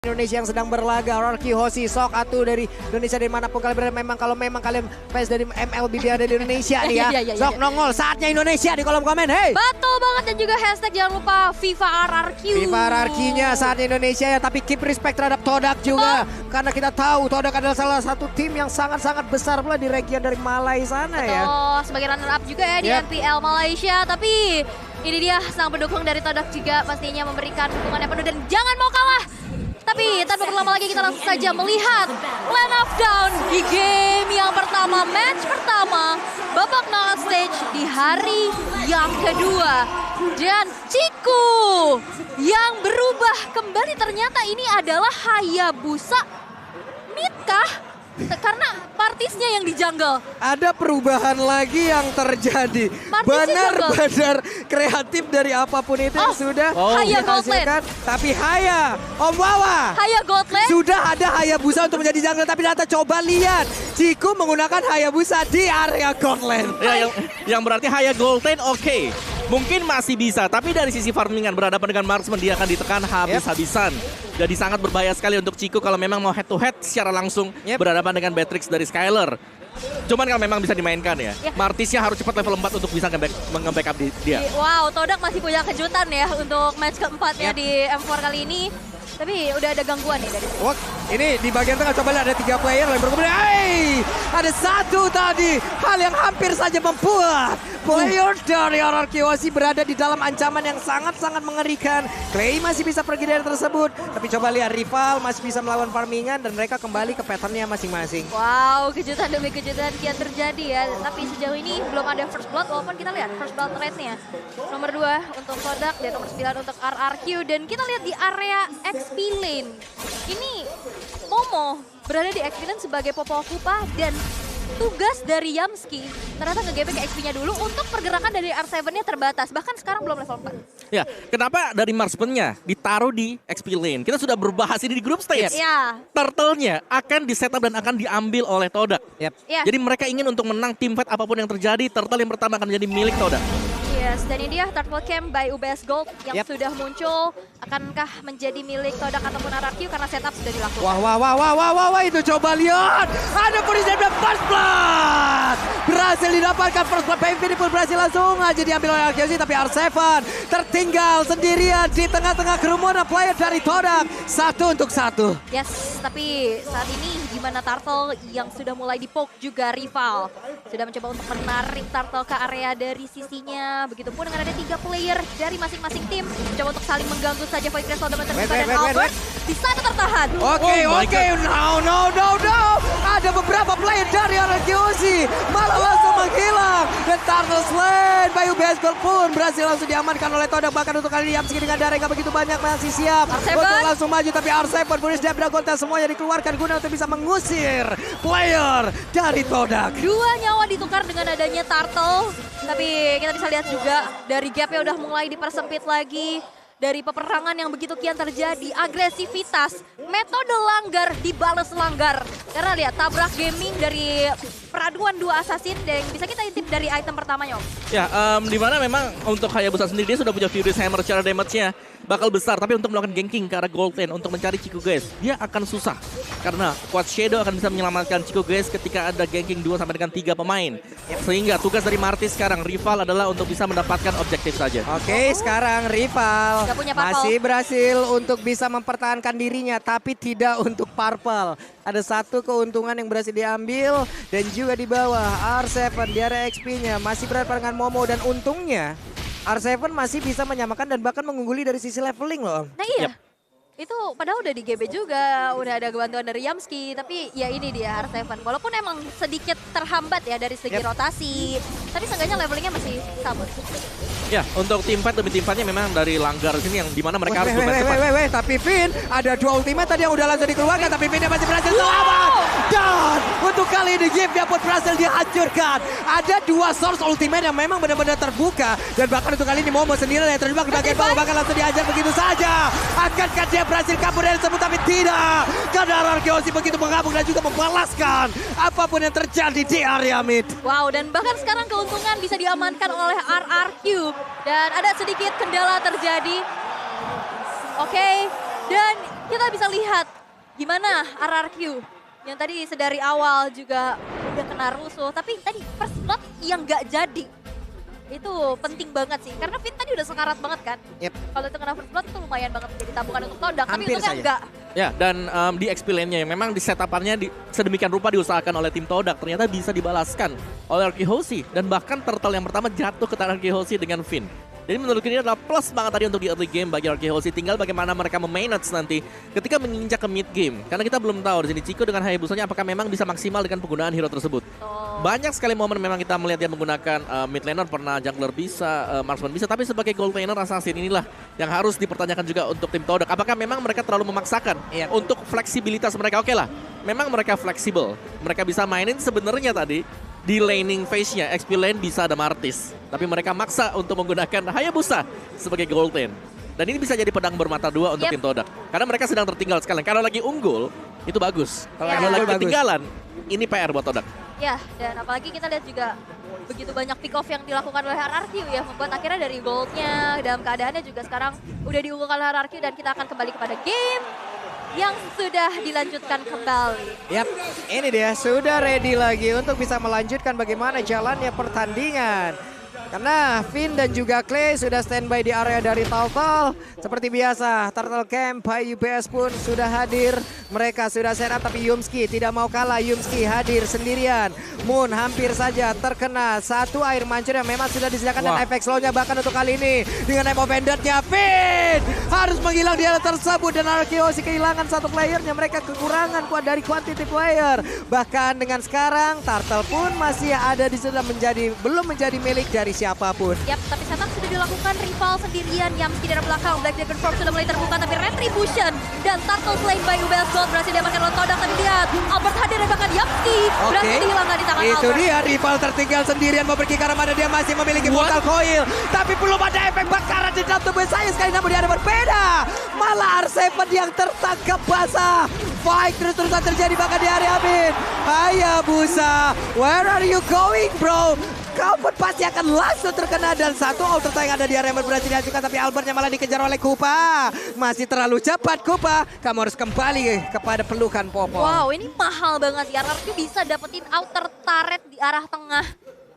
Indonesia yang sedang berlaga, RRQ Hoshi Sok Atu dari Indonesia dimanapun kalian berada. Kalau memang kalian fans dari MLBB ada di Indonesia nih ya, Sok nongol saatnya Indonesia di kolom komen. Hey, betul banget, dan juga hashtag jangan lupa FIFA RRQ. FIFA RRQ-nya saatnya Indonesia ya, tapi keep respect terhadap Todak juga. Karena kita tahu Todak adalah salah satu tim yang sangat-sangat besar pula di region dari Malai sana ya. Betul, sebagai runner up juga ya di NPL Malaysia, tapi ini dia sang pendukung dari Todak juga pastinya memberikan dukungan yang penuh dan jangan mau kalah. Tapi tanpa berlama lagi kita langsung saja melihat Land of Dawn di game yang pertama, match pertama, babak knockout stage di hari yang kedua. Dan Ciku yang berubah kembali, ternyata ini adalah Hayabusa Mitkah? Karena partisnya yang di jungle. Ada perubahan lagi yang terjadi. Benar-benar kreatif dari apapun itu yang sudah Haya Goldland. Tapi Haya, Om Wawa. Haya Goldland. Sudah ada Hayabusa untuk menjadi jungle, tapi ternyata coba lihat. Ciku menggunakan Hayabusa di area Goldland. Ya, yang berarti Haya Goldland oke. Mungkin masih bisa, tapi dari sisi farmingan berhadapan dengan marksman dia akan ditekan habis-habisan. Jadi sangat berbahaya sekali untuk Ciku kalau memang mau head to head secara langsung berhadapan dengan Beatrix dari Skyler. Cuman kalau memang bisa dimainkan ya, Martisnya harus cepat level 4 untuk bisa nge-backup dia. Wow, Todak masih punya kejutan ya untuk match keempatnya di M4 kali ini. Tapi udah ada gangguan nih dari sini. Ini di bagian tengah, coba lihat ada 3 player yang berkemudian. Ada satu tadi, hal yang hampir saja membuat player dari RRQ Hoshi berada di dalam ancaman yang sangat-sangat mengerikan. Clay masih bisa pergi dari tersebut, tapi coba lihat rival masih bisa melawan farmingan dan mereka kembali ke patternnya masing-masing. Wow, kejutan demi kejutan kian terjadi ya. Tapi sejauh ini belum ada first blood, walaupun kita lihat first blood rate-nya. Nomor 2 untuk Todak dan nomor 9 untuk RRQ. Dan kita lihat di area XP lane. Ini Momo berada di XP lane sebagai Popokupa dan tugas dari Yamski ternyata nge-gaping ke XP-nya dulu untuk pergerakan dari R7-nya terbatas. Bahkan sekarang belum level 4. Ya, kenapa dari marksman-nya ditaruh di XP lane? Kita sudah berbahas ini di group stage. Turtle-nya akan di-setup dan akan diambil oleh Todak. Jadi mereka ingin untuk menang team fight apapun yang terjadi, Turtle yang pertama akan menjadi milik Todak. Yes, dan ini dia Turtle Camp by UBS Gold yang sudah muncul. Akankah menjadi milik Todak ataupun RRQ karena setup sudah dilakukan? Wah, itu coba lihat. Ada polisi dan first blood. Berhasil didapatkan first blood. PMP pun berhasil langsung aja diambil oleh RRQ, tapi R7 tertinggal sendirian di tengah-tengah kerumunan player dari Todak. 1-1. Yes, tapi saat ini gimana Turtle yang sudah mulai di-poke juga rival. Sudah mencoba untuk menarik Turtle ke area dari sisinya. Begitupun dengan ada 3 player dari masing-masing tim. Coba untuk saling mengganggu saja Void Crystal dan Albert. Di sana tertahan. Oke. No. Ada beberapa player dari RRQ Hoshi malah langsung menghilang. Dan Turtle Slain by UBS Gold pun berhasil langsung diamankan oleh Todak. Bahkan untuk kali ini Yamski dengan darah yang gak begitu banyak masih siap untuk langsung maju. Tapi R7 Furious dan Dragon Tail semuanya dikeluarkan guna untuk bisa mengusir player dari Todak. 2 nyawa ditukar dengan adanya Turtle. Tapi kita bisa lihat juga dari gapnya udah mulai dipersempit lagi. Dari peperangan yang begitu kian terjadi, agresivitas, metode langgar dibalas langgar. Karena lihat tabrak gaming dari peraduan 2 assassin dan bisa kita intip dari item pertamanya, Om. Ya, dimana memang untuk Hayabusa sendiri dia sudah punya Furious Hammer, secara damage-nya bakal besar. Tapi untuk melakukan ganking ke arah Gold Lane untuk mencari Ciku guys, dia akan susah. Karena Quad Shadow akan bisa menyelamatkan Ciku guys ketika ada ganking 2 sampai dengan 3 pemain. Sehingga tugas dari Martis sekarang, rival adalah untuk bisa mendapatkan objektif saja. Oke, sekarang rival masih berhasil untuk bisa mempertahankan dirinya, tapi tidak untuk Purple. Ada satu keuntungan yang berhasil diambil dan juga di bawah R7 di area XP-nya masih berhadapan dengan Momo dan untungnya R7 masih bisa menyamakan dan bahkan mengungguli dari sisi leveling loh. Nah iya. Itu padahal udah di GB juga, udah ada bantuan dari Yamski, tapi ya ini dia R7. Walaupun emang sedikit terhambat ya dari segi rotasi, tapi seenggaknya levelingnya masih sama. Ya, untuk tim fight demi tim fightnya memang dari langgar sini yang dimana mereka harus bermain cepat. Tapi Vin ada 2 ultimate tadi yang udah langsung dikeluarkan, tapi Vin masih berhasil selamat. Dan untuk kali ini game-nya pun berhasil dihancurkan. Ada 2 source ultimate yang memang benar-benar terbuka. Dan bahkan untuk kali ini Momo sendiri yang terjebak di bagian bawah, bahkan langsung dihajar begitu saja. Akankah dia berhasil kabur dari tersebut, tapi tidak. Karena RRQ Hoshi begitu mengamuk dan juga membalaskan apapun yang terjadi di area mid. Wow, dan bahkan sekarang keuntungan bisa diamankan oleh RRQ. Dan ada sedikit kendala terjadi. Oke, dan kita bisa lihat gimana RRQ yang tadi sedari awal juga udah kena rusuh. Tapi tadi first blood yang gak jadi. Itu penting banget sih, karena Finn tadi udah sekarat banget kan. Kalau itu kena first blood itu lumayan banget jadi tabungan untuk Todak, tapi untungnya enggak. Ya, dan di XP lane-nya yang memang di setup-annya sedemikian rupa diusahakan oleh tim Todak, ternyata bisa dibalaskan oleh RRQ Hoshi. Dan bahkan turtle yang pertama jatuh ke tangan RRQ Hoshi dengan Finn. Jadi menurut ini adalah plus banget tadi untuk di early game bagi RRQ Hoshi. Tinggal bagaimana mereka memanage nanti ketika menginjak ke mid game. Karena kita belum tahu di sini Chico dengan Hayabusanya apakah memang bisa maksimal dengan penggunaan hero tersebut. Banyak sekali momen memang kita melihat dia menggunakan mid laner, pernah jungler bisa, marksman bisa. Tapi sebagai gold laner assassin inilah yang harus dipertanyakan juga untuk tim Todak. Apakah memang mereka terlalu memaksakan untuk fleksibilitas mereka? Oke lah, memang mereka fleksibel. Mereka bisa mainin sebenarnya tadi di laning phase-nya, XP lane bisa ada Martis. Tapi mereka maksa untuk menggunakan Hayabusa sebagai gold lane. Dan ini bisa jadi pedang bermata dua untuk tim Todak. Karena mereka sedang tertinggal sekali. Kalau lagi unggul, itu bagus. Kalau lagi ketinggalan, ini PR buat Todak. Ya, dan apalagi kita lihat juga begitu banyak pick off yang dilakukan oleh RRQ ya. Membuat akhirnya dari goldnya, dalam keadaannya juga sekarang udah diunggulkan oleh RRQ. Dan kita akan kembali kepada game yang sudah dilanjutkan kembali. Yap, ini dia sudah ready lagi untuk bisa melanjutkan bagaimana jalannya pertandingan. Karena Finn dan juga Clay sudah standby di area dari Turtle. Seperti biasa, Turtle Camp, UBS pun sudah hadir. Mereka sudah set up, tapi Yumski tidak mau kalah. Yumski hadir sendirian. Moon hampir saja terkena satu air mancur yang memang sudah disediakan. Dan efek slownya bahkan untuk kali ini. Dengan Emo Banditnya, Finn harus menghilang di area tersebut. Dan RRQ Hoshi kehilangan satu playernya. Mereka kekurangan kuat dari quantity player. Bahkan dengan sekarang, Turtle pun masih ada di sana belum menjadi milik dari siapapun. Yap, tapi setup sudah dilakukan. Rival sendirian, Yamski dari belakang. Black Dragon Form sudah mulai terbuka, tapi Retribution dan Turtle slain by UBS Gold berhasil diamankan oleh Todak. Tapi lihat, Albert hadir dan bahkan Yamski berhasil dihilangkan di tangan Albert. Itu dia, rival tertinggal sendirian mau pergi ke arah mana, dia masih memiliki portal coil. Tapi belum ada efek bakaran di dalam tubuh saya sekali, namun dia ada berbeda. Malah R7 yang tertangkap basah. Fight terus-terusan terjadi bahkan di area mid. Hayabusa, where are you going bro? Kau pun pasti akan langsung terkena, dan satu auto yang ada di area berhasil dihancurkan, tapi Albertnya malah dikejar oleh Kupa. Masih terlalu cepat Kupa, kamu harus kembali kepada pelukan Popo. Wow, ini mahal banget ya, RRQ bisa dapetin outer turret di arah tengah.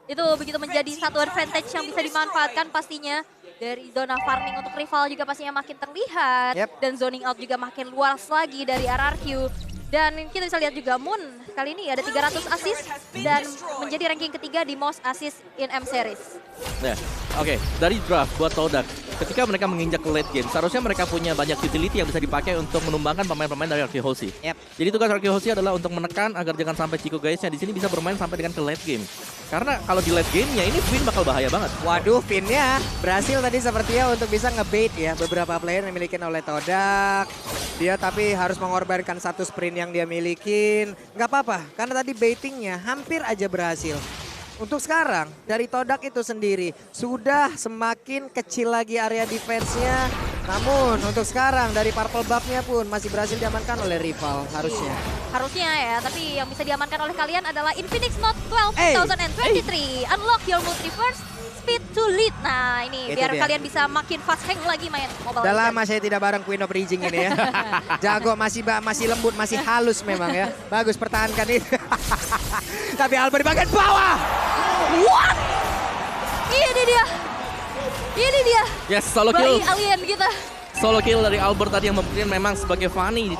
Itu begitu menjadi satu advantage yang bisa dimanfaatkan pastinya. Dari zona farming untuk rival juga pastinya makin terlihat. Dan zoning out juga makin luas lagi dari RRQ. Dan kita bisa lihat juga Moon kali ini ada 300 assist dan menjadi ranking ketiga di most assist in M series. Ya, oke. Dari draft buat Todak, ketika mereka menginjak ke late game, seharusnya mereka punya banyak utility yang bisa dipakai untuk menumbangkan pemain-pemain dari RRQ Hoshi. Jadi tugas RRQ Hoshi adalah untuk menekan agar jangan sampai Chico guysnya di sini bisa bermain sampai dengan ke late game. Karena kalau di late game-nya ini Finn bakal bahaya banget. Waduh, Finn-nya berhasil tadi sepertinya untuk bisa ngebait ya beberapa player yang dimiliki oleh Todak. Dia tapi harus mengorbankan satu sprint yang dia milikin. Nggak apa-apa, karena tadi baitingnya hampir aja berhasil. Untuk sekarang, dari Todak itu sendiri sudah semakin kecil lagi area defense-nya. Namun untuk sekarang dari purple buff-nya pun masih berhasil diamankan oleh rival harusnya. Harusnya ya, tapi yang bisa diamankan oleh kalian adalah Infinix Note 12 2023. Unlock your multiverse speed to lead. Nah ini biar kalian bisa makin fast hang lagi main Mobile Legends. Udah lama saya tidak bareng Queen of Raging ini ya. Jago, masih lembut, masih halus memang ya. Bagus, pertahankan itu. Tapi Albert di bagian bawah. What? Ini dia. Ini dia. Yes, solo kill. Bayi alien kita. Solo kill dari Albert tadi yang membuktikan memang sebagai Fanny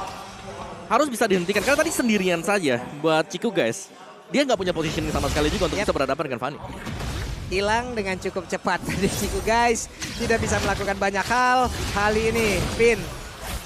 harus bisa dihentikan. Karena tadi sendirian saja buat Chico guys. Dia nggak punya positioning sama sekali juga untuk bisa berhadapan dengan Fanny. Hilang dengan cukup cepat dari Chico guys. Tidak bisa melakukan banyak hal. Kali ini Finn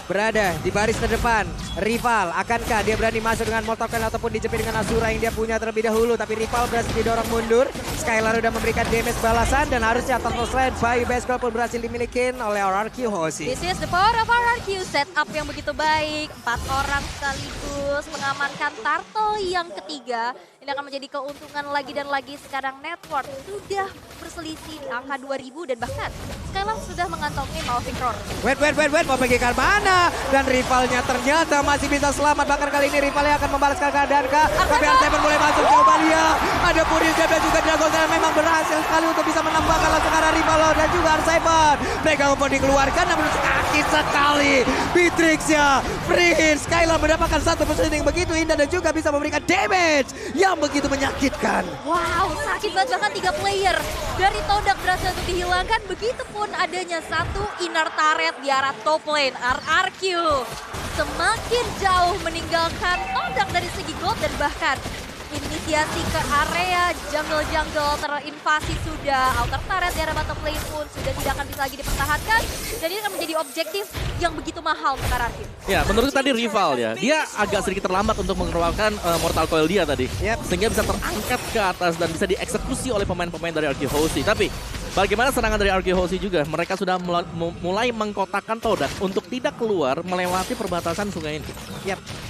berada di baris terdepan. Rival, akankah dia berani masuk dengan Molotov Coil ataupun dijepit dengan Asura yang dia punya terlebih dahulu. Tapi rival berhasil didorong mundur. Skylar udah memberikan damage balasan dan harusnya Turtle Sled by Baseball pun berhasil dimiliki oleh RRQ Hoshi. This is the power of RRQ, setup yang begitu baik. 4 orang sekaligus mengamankan Turtle yang ketiga. Ini Ini akan menjadi keuntungan lagi dan lagi. Sekarang network sudah berselisih di angka 2000 dan bahkan Skylar sudah mengantongi Malphite Roar. Wait, mau pergi ke mana? Dan rivalnya ternyata masih bisa selamat. Bahkan kali ini rivalnya akan membalaskan keadaan kah? Tapi R7 mulai masuk, coba lihat. Ada Pudis dan juga Dragon Slayer memang berhasil sekali untuk bisa menambahkan langsung arah rival dan juga R7. Mereka mau dikeluarkan namun sakit sekali. Beatrix-nya, free hit. Skylar mendapatkan satu positioning begitu indah dan juga bisa memberikan damage yang begitu menyakitkan. Wow, sakit banget. Bahkan 3 player dari Todak berhasil untuk dihilangkan. Begitupun adanya satu inner turret di arah top lane. RRQ semakin jauh meninggalkan Todak dari segi gold dan bahkan inisiasi ke area jungle-jungle terinvasi sudah. Outer turret di area bottom lane pun sudah tidak akan bisa lagi dipertahankan. Dan ini akan menjadi objektif yang begitu mahal untuk RRQ. Ya, menurut tadi rival ya, dia agak sedikit terlambat untuk mengeluarkan Mortal Coil dia tadi. Sehingga bisa terangkat ke atas dan bisa dieksekusi oleh pemain-pemain dari RQ Hoshi. Tapi bagaimana serangan dari RQ Hoshi juga? Mereka sudah mulai mengkotakkan Todak untuk tidak keluar melewati perbatasan sungai ini.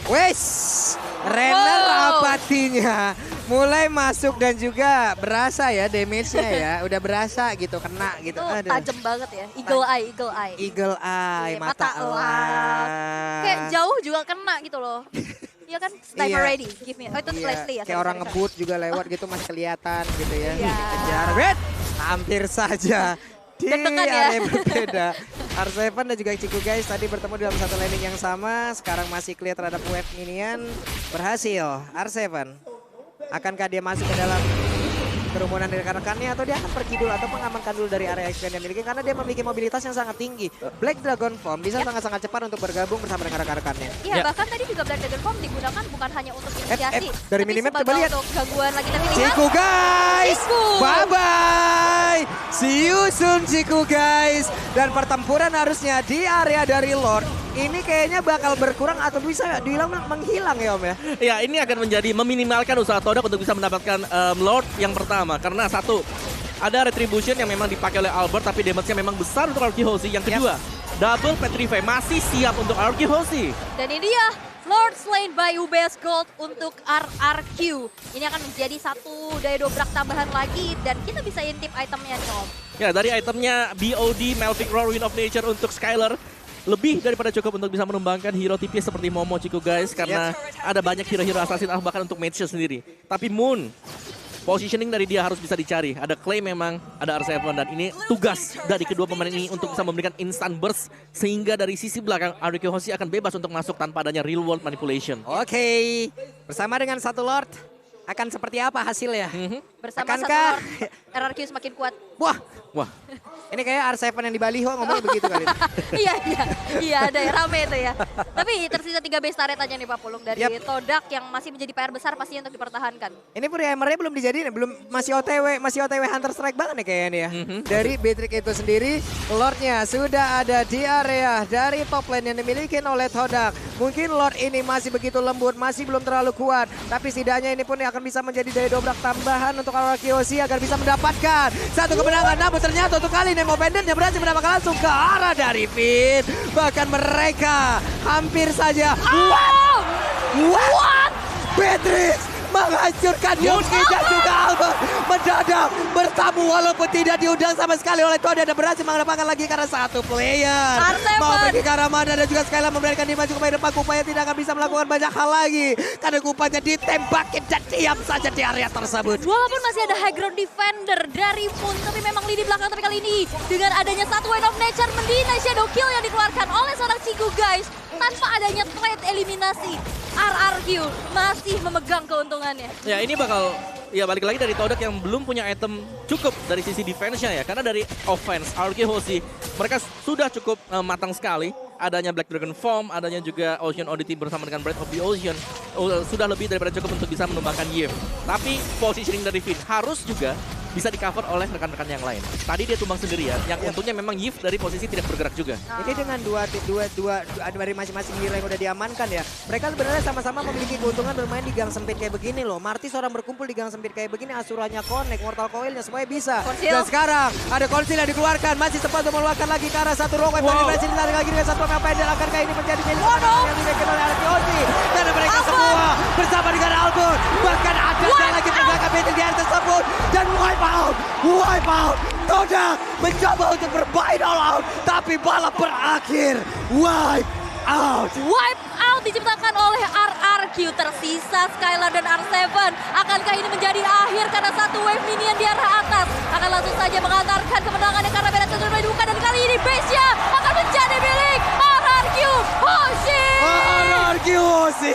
Wes, Renner apatinya mulai masuk dan juga berasa ya damage-nya ya. Udah berasa gitu, kena gitu. Itu tajam banget ya, eagle eye. Eagle eye, mata elang. Kayak jauh juga kena gitu loh. Iya kan, sniper ready, give me. Oh itu Leslie ya. Kayak orang ngebut juga lewat gitu masih kelihatan gitu ya. Iya. Kejar, hampir saja. Di area berbeda. R7 dan juga Ciku guys tadi bertemu dalam satu landing yang sama. Sekarang masih clear terhadap wave minion. Berhasil R7. Akankah dia masuk ke dalam kerumunan dari rekan-rekannya atau dia akan pergi dulu atau mengamankan dulu dari area expand yang dimiliki karena dia memiliki mobilitas yang sangat tinggi. Black Dragon Form bisa sangat-sangat cepat untuk bergabung bersama dengan rekan-rekannya. Iya, bahkan tadi juga Black Dragon Form digunakan bukan hanya untuk inisiasi, dari minimap coba lihat. Untuk gangguan lagi tapi lihat. Ciku guys, bye-bye. See you soon Ciku guys. Dan pertempuran harusnya di area dari Lord ini kayaknya bakal berkurang atau bisa dibilang menghilang ya Om ya. Ya, ini akan menjadi meminimalkan usaha Todak untuk bisa mendapatkan Lord yang pertama. Karena satu, ada Retribution yang memang dipakai oleh Albert tapi damage-nya memang besar untuk RQ Hoshi. Yang kedua, double Petrify masih siap untuk RQ Hoshi. Dan ini dia Lord slain by UBS Gold untuk RRQ. Ini akan menjadi satu daya dobrak tambahan lagi dan kita bisa intip itemnya nih Om. Ya, dari itemnya BOD, Malphite Roar, Wind of Nature untuk Skylar. Lebih daripada cukup untuk bisa menumbangkan hero tipis seperti Momo Ciku guys. Karena ada banyak hero-hero assassin bahkan untuk match sendiri. Tapi Moon, positioning dari dia harus bisa dicari. Ada claim memang, ada R7 dan ini tugas dari kedua pemain ini untuk bisa memberikan instant burst. Sehingga dari sisi belakang RQ Hoshi akan bebas untuk masuk tanpa adanya real world manipulation. Oke, bersama dengan satu Lord akan seperti apa hasilnya? Bersama satu Lord, RRQ semakin kuat. Wah. Ini kayak R7 yang di Baliho ngomongnya begitu kali. Iya ada ya, rame itu ya. Tapi tersisa 3 base turret aja nih Pak Pulung dari Todak yang masih menjadi PR besar pastinya untuk dipertahankan. Ini Hammer-nya belum dijadiin, masih OTW Hunter Strike banget nih kayaknya ya. Dari Beatrix itu sendiri, Lordnya sudah ada di area dari top lane yang dimiliki oleh Todak. Mungkin Lord ini masih begitu lembut, masih belum terlalu kuat. Tapi setidaknya ini pun akan bisa menjadi daya dobrak tambahan untuk RQ Hoshi agar bisa mendapatkan satu kemenangan. Namun ternyata untuk kali Nemo Pendant yang berhasil mendapatkan langsung ke arah dari Finn. Bahkan mereka hampir saja. What? Beatrix menghancurkan Yuki dan juga Albert mendadak bertamu walaupun tidak diundang sama sekali oleh Todak dan berhasil mendapatkan lagi karena satu player. Mau pergi ke arah mana dan juga Skylar memberikan dia maju ke depan. Kupanya tidak akan bisa melakukan banyak hal lagi karena Kupanya ditembakin dan diam saja di area tersebut. Walaupun masih ada high ground defender dari Moon tapi memang lini belakang tapi kali ini dengan adanya satu Wind of Nature mendinai shadow kill yang dikeluarkan oleh seorang Ciku guys tanpa adanya trade eliminasi. RRQ masih memegang keuntungannya. Ya ini bakal balik lagi dari Todak yang belum punya item cukup dari sisi defense-nya ya. Karena dari offense RQ Hoshi mereka sudah cukup matang sekali. Adanya Black Dragon Form, adanya juga Ocean Oddity bersama dengan Breath of the Ocean. Sudah lebih daripada cukup untuk bisa menumbangkan Yves. Tapi positioning dari Finn harus juga bisa di-cover oleh rekan-rekan yang lain. Tadi dia tumbang sendirian, yang untungnya memang Yves dari posisi tidak bergerak juga. Ini dengan dua dari masing-masing hero yang udah diamankan ya. Mereka sebenarnya sama-sama memiliki keuntungan bermain di gang sempit kayak begini loh. Martis orang berkumpul di gang sempit kayak begini, Asuranya connect, Mortal Coil-nya semuanya bisa. Dan sekarang ada Konsil yang dikeluarkan, masih sempat untuk mengeluarkan lagi ke arah satu Rogue. Berhasil ditarik lagi dengan satu Pemain Pendant. Akankah ini menjadi milik yang dimiliki oleh RQ Hoshi? Karena mereka semua bersama dengan Albert. Bahkan ada tersebut. Dan wipe out. Todak mencoba untuk bermain all out. Tapi balap berakhir. Wipe out. Wipe out diciptakan oleh RRQ. Tersisa Skylar dan R7. Akankah ini menjadi akhir karena satu wave minion di arah atas akan langsung saja mengantarkan kemenangannya karena Bennett sudah dibuka, dan kali ini base-nya akan menjadi milik RRQ Hoshi. RRQ Hoshi.